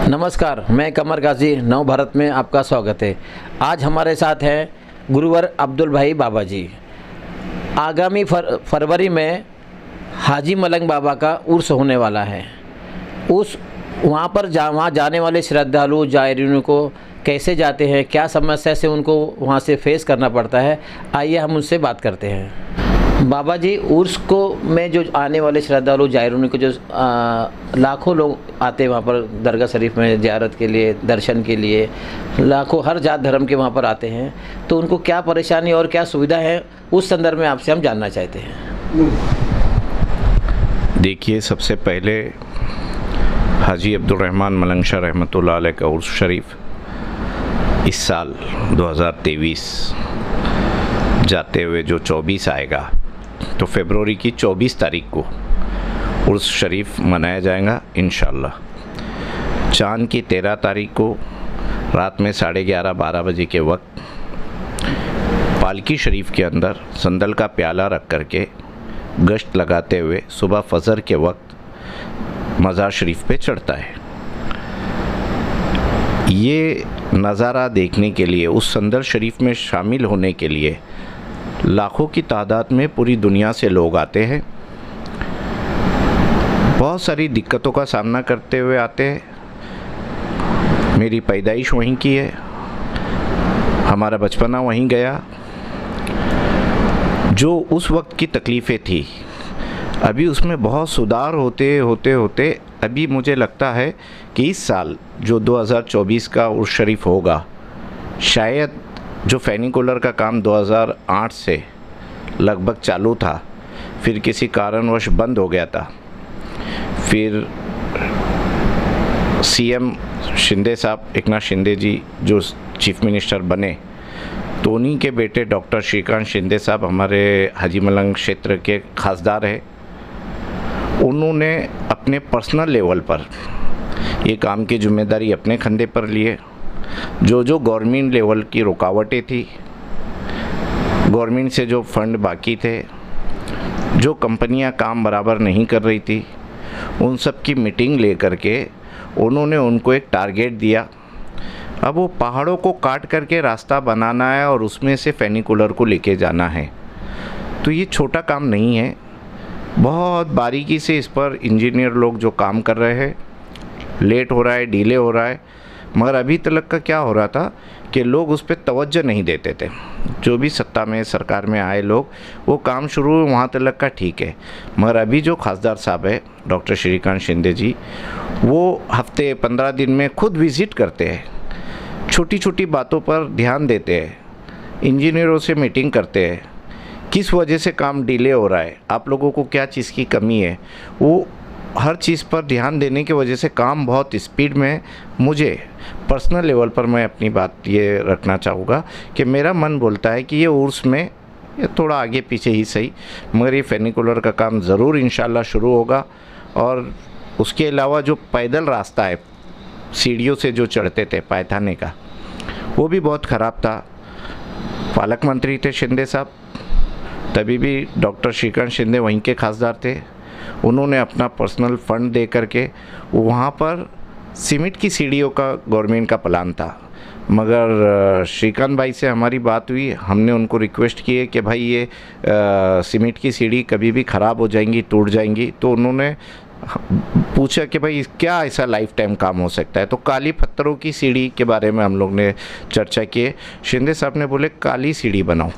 नमस्कार, मैं कमर गाजी नव भारत में आपका स्वागत है। आज हमारे साथ हैं गुरुवर अब्दुल भाई बाबा जी। आगामी फरवरी में हाजी मलंग बाबा का उर्स होने वाला है। वहाँ जाने वाले श्रद्धालु जायरीनों को कैसे जाते हैं, क्या समस्या से उनको वहाँ से फेस करना पड़ता है, आइए हम उनसे बात करते हैं। बाबा जी, उर्स को में जो आने वाले श्रद्धालु जायरीनों को जो लाखों लोग आते हैं वहाँ पर दरगाह शरीफ में ज़ियारत के लिए, दर्शन के लिए, लाखों हर जात धर्म के वहाँ पर आते हैं, तो उनको क्या परेशानी और क्या सुविधा है, उस संदर्भ में आपसे हम जानना चाहते हैं। देखिए, सबसे पहले हाजी अब्दुल रहमान मलंग शाह रहमतुल्लाह अलैह का उर्स शरीफ इस साल 2023 जाते हुए जो 24 आएगा, तो फरवरी की 24 तारीख को उर्स शरीफ मनाया जाएगा इंशाअल्लाह। चाँद की 13 तारीख को रात में 11:30-12 बजे के वक्त पालकी शरीफ के अंदर संदल का प्याला रख करके गश्त लगाते हुए सुबह फजर के वक्त मज़ार शरीफ पे चढ़ता है। ये नज़ारा देखने के लिए, उस संदल शरीफ में शामिल होने के लिए लाखों की तादाद में पूरी दुनिया से लोग आते हैं। बहुत सारी दिक्कतों का सामना करते हुए आते हैं। मेरी पैदाइश वहीं की है, हमारा बचपना वहीं गया। जो उस वक्त की तकलीफ़ें थी, अभी उसमें बहुत सुधार होते होते अभी मुझे लगता है कि इस साल जो 2024 का उर्स शरीफ होगा, शायद जो फैनिकुलर का काम 2008 से लगभग चालू था, फिर किसी कारणवश बंद हो गया था। फिर सीएम शिंदे साहब, एकनाथ शिंदे जी जो चीफ मिनिस्टर बने, तो उन्हीं के बेटे डॉक्टर श्रीकांत शिंदे साहब हमारे हाजी मलंग क्षेत्र के खासदार हैं। उन्होंने अपने पर्सनल लेवल पर ये काम की जिम्मेदारी अपने कंधे पर लिए। जो गवर्नमेंट लेवल की रुकावटें थी, गवर्नमेंट से जो फंड बाकी थे, जो कंपनियां काम बराबर नहीं कर रही थी, उन सब की मीटिंग ले करके उन्होंने उनको एक टारगेट दिया। अब वो पहाड़ों को काट करके रास्ता बनाना है और उसमें से फैनिकुलर को लेके जाना है। तो ये छोटा काम नहीं है, बहुत बारीकी से इस पर इंजीनियर लोग जो काम कर रहे हैं। लेट हो रहा है, डिले हो रहा है, मगर अभी तक का क्या हो रहा था कि लोग उस पर तवज्जो नहीं देते थे। जो भी सत्ता में, सरकार में आए लोग, वो काम शुरू वहाँ तक का ठीक है, मगर अभी जो खासदार साहब है डॉक्टर श्रीकांत शिंदे जी, वो हफ्ते 15 दिन में खुद विज़िट करते हैं, छोटी छोटी बातों पर ध्यान देते हैं, इंजीनियरों से मीटिंग करते हैं, किस वजह से काम डिले हो रहा है, आप लोगों को क्या चीज़ की कमी है, वो हर चीज़ पर ध्यान देने की वजह से काम बहुत स्पीड में। मुझे पर्सनल लेवल पर मैं अपनी बात ये रखना चाहूँगा कि मेरा मन बोलता है कि ये उर्स में ये थोड़ा आगे पीछे ही सही, मगर ये फैनिकुलर का काम ज़रूर इंशाल्लाह शुरू होगा। और उसके अलावा जो पैदल रास्ता है, सीढ़ियों से जो चढ़ते थे पायथाने का, वो भी बहुत ख़राब था। पालक मंत्री थे शिंदे साहब, तभी भी डॉक्टर श्रीकांत शिंदे वहीं के खासदार थे। उन्होंने अपना पर्सनल फंड दे करके वहाँ पर सीमेंट की सीढ़ियों का गवर्नमेंट का प्लान था, मगर श्रीकांत भाई से हमारी बात हुई, हमने उनको रिक्वेस्ट की है कि भाई ये सीमेंट की सीढ़ी कभी भी ख़राब हो जाएंगी, टूट जाएंगी। तो उन्होंने पूछा कि भाई क्या ऐसा लाइफ टाइम काम हो सकता है, तो काली पत्थरों की सीढ़ी के बारे में हम लोग ने चर्चा की। शिंदे साहब ने बोले काली सीढ़ी बनाओ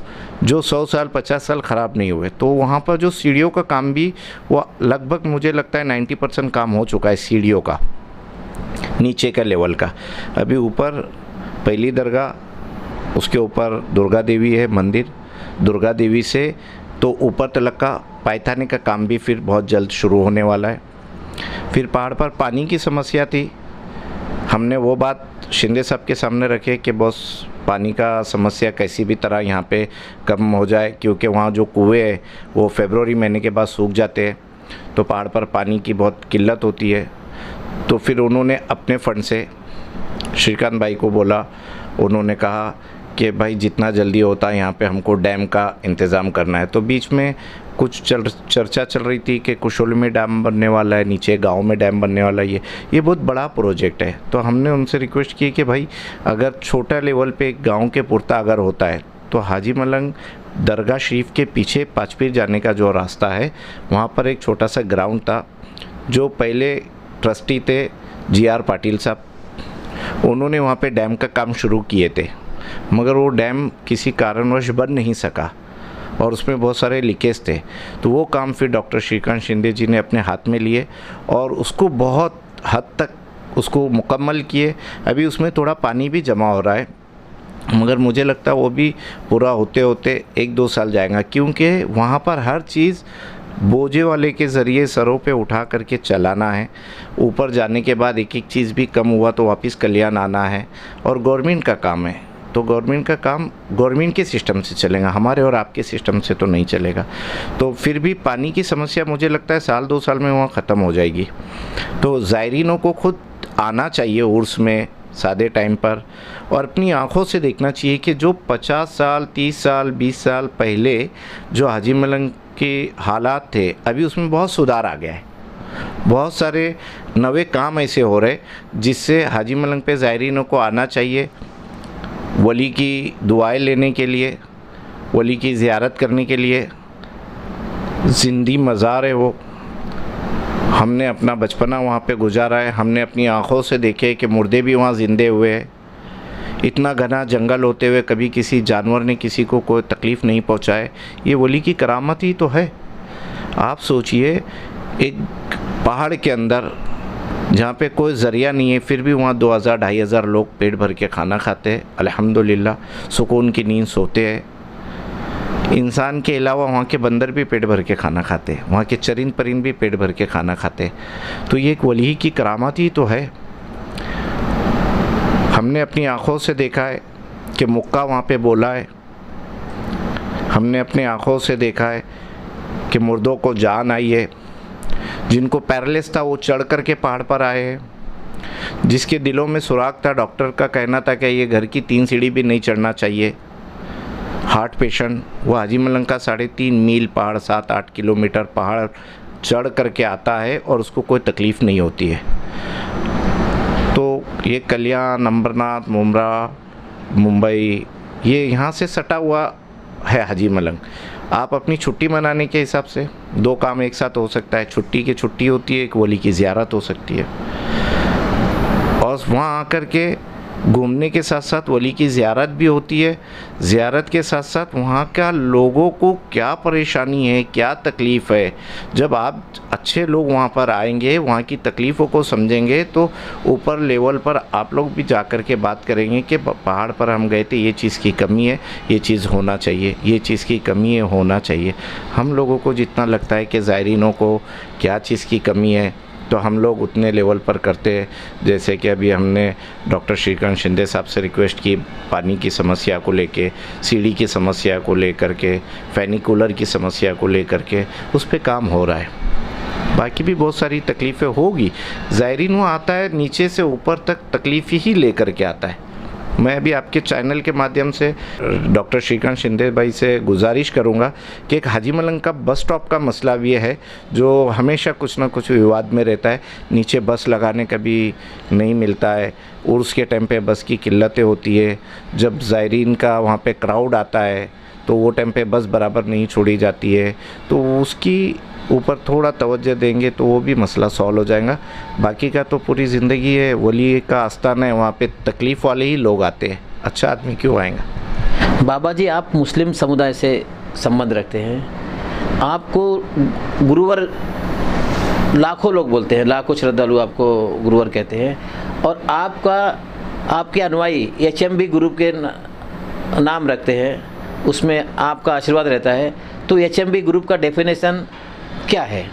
जो 100 साल 50 साल ख़राब नहीं हुए। तो वहाँ पर जो सीढ़ियों का काम भी वो लगभग मुझे लगता है 90% काम हो चुका है, सीढ़ियों का नीचे का लेवल का। अभी ऊपर पहली दरगाह, उसके ऊपर दुर्गा देवी है मंदिर, दुर्गा देवी से तो ऊपर तलक का पायथाने का काम भी फिर बहुत जल्द शुरू होने वाला है। फिर पहाड़ पर पानी की समस्या थी, हमने वो बात शिंदे साहब के सामने रखे कि बॉस पानी का समस्या कैसी भी तरह यहाँ पे कम हो जाए, क्योंकि वहाँ जो कुएँ हैं वो फरवरी महीने के बाद सूख जाते हैं, तो पहाड़ पर पानी की बहुत किल्लत होती है। तो फिर उन्होंने अपने फंड से श्रीकांत भाई को बोला, उन्होंने कहा कि भाई जितना जल्दी होता है यहाँ पे हमको डैम का इंतज़ाम करना है। तो बीच में कुछ चर्चा चल रही थी कि कुशोल में डैम बनने वाला है, नीचे गांव में डैम बनने वाला है। ये बहुत बड़ा प्रोजेक्ट है। तो हमने उनसे रिक्वेस्ट की कि भाई अगर छोटा लेवल पे गांव के पुरता अगर होता है तो हाजी मलंग दरगाह शरीफ के पीछे पाचपीर जाने का जो रास्ता है वहाँ पर एक छोटा सा ग्राउंड था, जो पहले ट्रस्टी थे GR पाटिल साहब, उन्होंने वहाँ पे डैम का काम शुरू किए थे, मगर वो डैम किसी कारणवश बन नहीं सका और उसमें बहुत सारे लीकेज थे। तो वो काम फिर डॉक्टर श्रीकांत शिंदे जी ने अपने हाथ में लिए और उसको बहुत हद तक उसको मुकम्मल किए। अभी उसमें थोड़ा पानी भी जमा हो रहा है, मगर मुझे लगता है वो भी पूरा होते होते 1-2 साल जाएगा, क्योंकि वहाँ पर हर चीज़ बोझे वाले के ज़रिए सरों पे उठा करके चलाना है। ऊपर जाने के बाद एक एक चीज़ भी कम हुआ तो वापस कल्याण आना है और गवर्नमेंट का काम है। तो गवर्नमेंट का काम गवर्नमेंट के सिस्टम से चलेगा, हमारे और आपके सिस्टम से तो नहीं चलेगा। तो फिर भी पानी की समस्या मुझे लगता है 1-2 साल में वहाँ ख़त्म हो जाएगी। तो ज़ायरीनों को खुद आना चाहिए उर्स में सादे टाइम पर और अपनी आँखों से देखना चाहिए कि जो 50 साल 30 साल 20 साल पहले जो हाजी मलंग के हालात थे अभी उसमें बहुत सुधार आ गया है। बहुत सारे नए काम ऐसे हो रहे जिससे हाजी मलंग पे ज़ायरीनों को आना चाहिए, वली की दुआएं लेने के लिए, वली की ज़ियारत करने के लिए। ज़िंदी मज़ार है वो, हमने अपना बचपना वहाँ पे गुजारा है, हमने अपनी आँखों से देखे कि मुर्दे भी वहाँ ज़िंदे हुए हैं। इतना घना जंगल होते हुए कभी किसी जानवर ने किसी को कोई तकलीफ़ नहीं पहुँचाए, ये वली की करामत ही तो है। आप सोचिए एक पहाड़ के अंदर जहाँ पे कोई ज़रिया नहीं है, फिर भी वहाँ 2000-2500 लोग पेट भर के खाना खाते हैं, अल्हम्दुलिल्लाह सुकून की नींद सोते हैं। इंसान के अलावा वहाँ के बंदर भी पेट भर के खाना खाते हैं, वहाँ के चरिंद परिंद भी पेट भर के खाना खाते हैं। तो ये एक वली की करामत ही तो है। हमने अपनी आँखों से देखा है कि मुक्का वहाँ पे बोला है, हमने अपने आँखों से देखा है कि मुर्दों को जान आई है, जिनको पैरालिस था वो चढ़ कर के पहाड़ पर आए हैं, जिसके दिलों में सुराग था, डॉक्टर का कहना था कि ये घर की 3 सीढ़ी भी नहीं चढ़ना चाहिए। हार्ट पेशेंट वो हाजी मलंग का 3.5 मील पहाड़ 7-8 किलोमीटर पहाड़ चढ़ करके आता है और उसको कोई तकलीफ़ नहीं होती है। तो ये कल्याण, अंबरनाथ, मुमरा, मुंबई, ये यहाँ से सटा हुआ है हाजी मलंग। आप अपनी छुट्टी मनाने के हिसाब से 2 काम एक साथ हो सकता है। छुट्टी की छुट्टी होती है, एक वली की ज़ियारत हो सकती है, और वहाँ आकर के घूमने के साथ साथ वली की ज़ियारत भी होती है। ज़ियारत के साथ साथ वहाँ का लोगों को क्या परेशानी है, क्या तकलीफ़ है, जब आप अच्छे लोग वहाँ पर आएंगे, वहाँ की तकलीफ़ों को समझेंगे, तो ऊपर लेवल पर आप लोग भी जा कर के बात करेंगे कि पहाड़ पर हम गए थे, ये चीज़ की कमी है, ये चीज़ होना चाहिए, ये चीज़ की कमी है, होना चाहिए। हम लोगों को जितना लगता है कि ज़ायरीनों को क्या चीज़ की कमी है, तो हम लोग उतने लेवल पर करते हैं। जैसे कि अभी हमने डॉक्टर श्रीकांत शिंदे साहब से रिक्वेस्ट की पानी की समस्या को लेके, सीढ़ी की समस्या को लेकर के, फैनिकुलर की समस्या को लेकर के, उस पर काम हो रहा है। बाकी भी बहुत सारी तकलीफ़ें होगी। ज़ायरीन वो आता है नीचे से ऊपर तक तकलीफ़ ही लेकर के आता है। मैं अभी आपके चैनल के माध्यम से डॉक्टर श्रीकांत शिंदे भाई से गुजारिश करूंगा कि एक हाजी मलंग का बस स्टॉप का मसला भी है जो हमेशा कुछ ना कुछ विवाद में रहता है। नीचे बस लगाने का भी नहीं मिलता है, उर्स के टाइम पे बस की किल्लतें होती है, जब ज़ायरीन का वहाँ पे क्राउड आता है तो वो टाइम पे बस बराबर नहीं छोड़ी जाती है। तो उसकी ऊपर थोड़ा तवज्जो देंगे तो वो भी मसला सॉल्व हो जाएगा। बाकी का तो पूरी ज़िंदगी है, वली का आस्थान है, वहाँ पे तकलीफ़ वाले ही लोग आते हैं, अच्छा आदमी क्यों आएगा। बाबा जी, आप मुस्लिम समुदाय से संबंध रखते हैं, आपको गुरुवर लाखों लोग बोलते हैं, लाखों श्रद्धालु आपको गुरुवर कहते हैं, और आपके अनुयायी HMB ग्रुप के नाम रखते हैं, उसमें आपका आशीर्वाद रहता है। तो HMB ग्रुप का डेफिनेशन क्या है?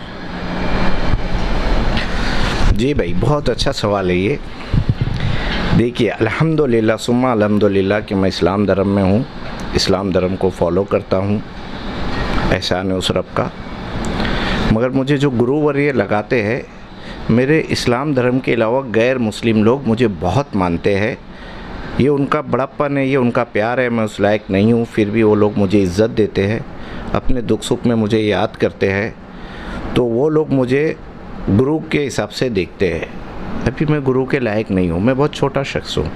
जी भाई, बहुत अच्छा सवाल है ये। देखिए, अल्हम्दुलिल्लाह सुम्मा अल्हम्दुलिल्लाह कि मैं इस्लाम धर्म में हूँ, इस्लाम धर्म को फॉलो करता हूँ, एहसान है उस रब का। मगर मुझे जो गुरुवर्य लगाते हैं, मेरे इस्लाम धर्म के अलावा गैर मुस्लिम लोग मुझे बहुत मानते हैं। ये उनका बड़प्पन है, ये उनका प्यार है, मैं उस लायक नहीं हूँ, फिर भी वो लोग मुझे इज़्ज़त देते हैं। अपने दुख सुख में मुझे याद करते हैं तो वो लोग मुझे गुरु के हिसाब से देखते हैं। अभी मैं गुरु के लायक नहीं हूँ, मैं बहुत छोटा शख्स हूँ।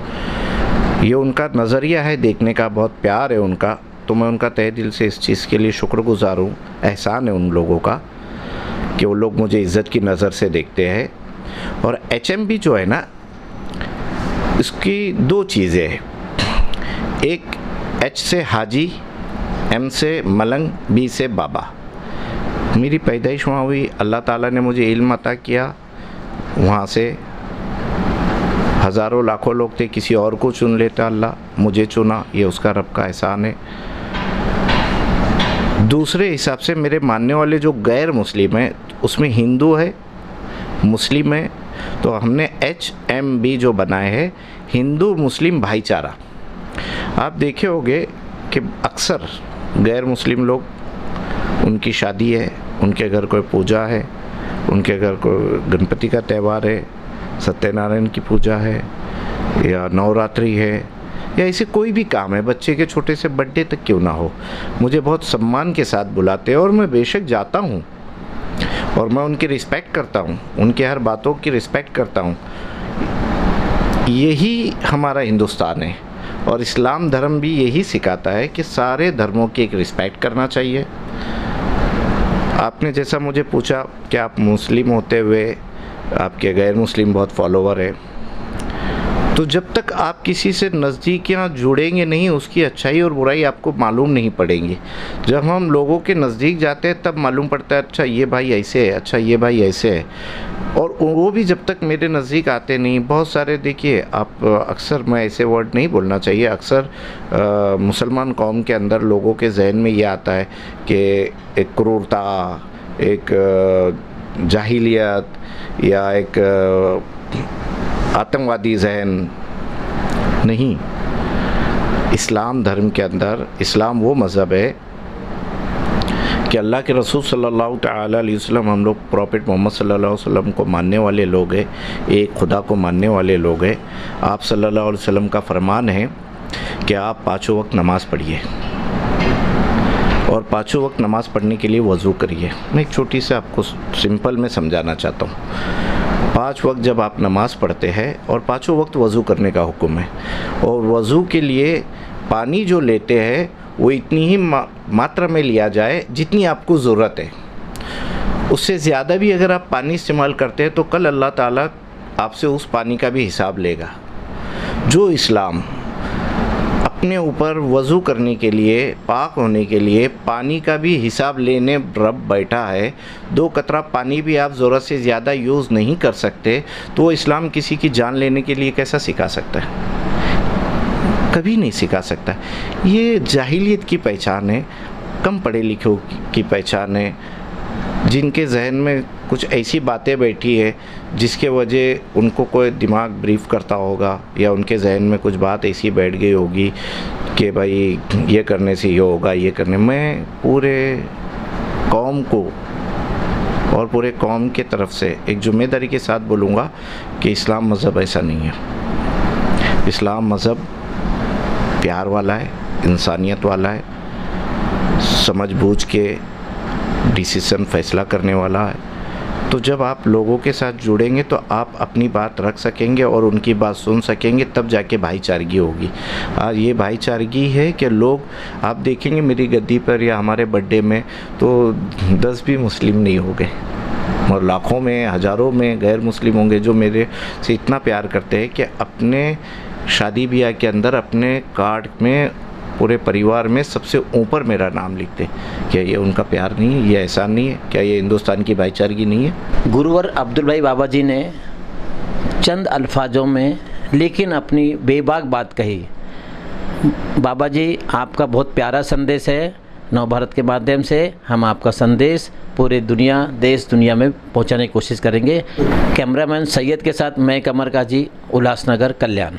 ये उनका नज़रिया है देखने का, बहुत प्यार है उनका, तो मैं उनका तहे दिल से इस चीज़ के लिए शुक्रगुज़ार हूँ। एहसान है उन लोगों का कि वो लोग मुझे इज़्ज़त की नज़र से देखते हैं। और HMB जो है ना, इसकी दो चीज़ें हैं, एक H से हाजी, M से मलंग, B से बाबा। मेरी पैदाइश वहाँ हुई, अल्लाह ताला ने मुझे इल्म अता किया, वहाँ से हज़ारों लाखों लोग थे, किसी और को चुन लेता अल्लाह, मुझे चुना, ये उसका रब का एहसान है। दूसरे हिसाब से मेरे मानने वाले जो गैर मुस्लिम हैं, उसमें हिंदू है, मुस्लिम है, तो हमने HMB जो बनाए हैं, हिंदू मुस्लिम भाईचारा। आप देखे होंगे कि अक्सर गैर मुस्लिम लोग, उनकी शादी है, उनके घर कोई पूजा है, उनके घर कोई गणपति का त्यौहार है, सत्यनारायण की पूजा है, या नवरात्रि है, या ऐसे कोई भी काम है, बच्चे के छोटे से बर्थडे तक क्यों ना हो, मुझे बहुत सम्मान के साथ बुलाते हैं और मैं बेशक जाता हूँ और मैं उनकी रिस्पेक्ट करता हूँ, उनके हर बातों की रिस्पेक्ट करता हूँ। यही हमारा हिंदुस्तान है और इस्लाम धर्म भी यही सिखाता है कि सारे धर्मों की एक रिस्पेक्ट करना चाहिए। आपने जैसा मुझे पूछा कि आप मुस्लिम होते हुए आपके गैर मुस्लिम बहुत फॉलोवर है, तो जब तक आप किसी से नज़दीकियाँ जुड़ेंगे नहीं, उसकी अच्छाई और बुराई आपको मालूम नहीं पड़ेंगी। जब हम लोगों के नज़दीक जाते हैं तब मालूम पड़ता है, अच्छा ये भाई ऐसे है, अच्छा ये भाई ऐसे है। और वो भी जब तक मेरे नज़दीक आते नहीं, बहुत सारे, देखिए आप, अक्सर मैं ऐसे वर्ड नहीं बोलना चाहिए, अक्सर मुसलमान कौम के अंदर लोगों के जहन में ये आता है कि एक क्रूरता, एक जाहिलियत या एक आतंकवादी जहन। नहीं, इस्लाम धर्म के अंदर, इस्लाम वो मज़हब है कि अल्लाह के रसूल सल्लल्लाहु तआला अलैहि वसल्लम, हम लोग प्रॉफिट मोहम्मद सल्लल्लाहु अलैहि वसल्लम को मानने वाले लोग हैं, एक खुदा को मानने वाले लोग हैं। आप सल्लल्लाहु अलैहि वसल्लम का फरमान है कि आप पाँचों वक्त नमाज़ पढ़िए और पाँचों वक्त नमाज़ पढ़ने के लिए वज़ू करिए। मैं एक छोटी सी आपको सिंपल में समझाना चाहता हूँ। 5 वक्त जब आप नमाज़ पढ़ते हैं और पाँचों वक्त वज़ू करने का हुक्म है, और वज़ू के लिए पानी जो लेते हैं वो इतनी ही मात्रा में लिया जाए जितनी आपको ज़रूरत है। उससे ज़्यादा भी अगर आप पानी इस्तेमाल करते हैं तो कल अल्लाह ताला आपसे उस पानी का भी हिसाब लेगा। जो इस्लाम अपने ऊपर वज़ू करने के लिए, पाक होने के लिए पानी का भी हिसाब लेने रब बैठा है, 2 कतरा पानी भी आप ज़रूरत से ज़्यादा यूज़ नहीं कर सकते, तो वो इस्लाम किसी की जान लेने के लिए कैसा सिखा सकता है? कभी नहीं सिखा सकता। ये जाहिलियत की पहचान है, कम पढ़े लिखे की पहचान है, जिनके जहन में कुछ ऐसी बातें बैठी है जिसके वजह उनको कोई दिमाग ब्रीफ करता होगा, या उनके जहन में कुछ बात ऐसी बैठ गई होगी कि भाई ये करने से ये होगा, ये करने। मैं पूरे कौम को और पूरे कौम के तरफ से एक जिम्मेदारी के साथ बोलूँगा कि इस्लाम मज़हब ऐसा नहीं है। इस्लाम मज़हब प्यार वाला है, इंसानियत वाला है, समझ बूझ के डिसीज़न फैसला करने वाला है। तो जब आप लोगों के साथ जुड़ेंगे तो आप अपनी बात रख सकेंगे और उनकी बात सुन सकेंगे, तब जाके भाईचारगी होगी। आज ये भाईचारगी है कि लोग, आप देखेंगे मेरी गद्दी पर या हमारे बर्थडे में तो 10 भी मुस्लिम नहीं हो गए, और लाखों में, हज़ारों में गैर मुस्लिम होंगे जो मेरे से इतना प्यार करते हैं कि अपने शादी ब्याह के अंदर अपने कार्ड में पूरे परिवार में सबसे ऊपर मेरा नाम लिखते। क्या ये उनका प्यार नहीं है? ये एहसान नहीं है? क्या ये हिंदुस्तान की भाईचारगी नहीं है? गुरुवर अब्दुल भाई बाबा जी ने चंद अल्फाजों में लेकिन अपनी बेबाक बात कही। बाबा जी, आपका बहुत प्यारा संदेश है। नवभारत के माध्यम से हम आपका संदेश पूरे दुनिया, देश दुनिया में पहुंचाने की कोशिश करेंगे। कैमरामैन सैयद के साथ मैं कमर काजी, उल्लासनगर, कल्याण।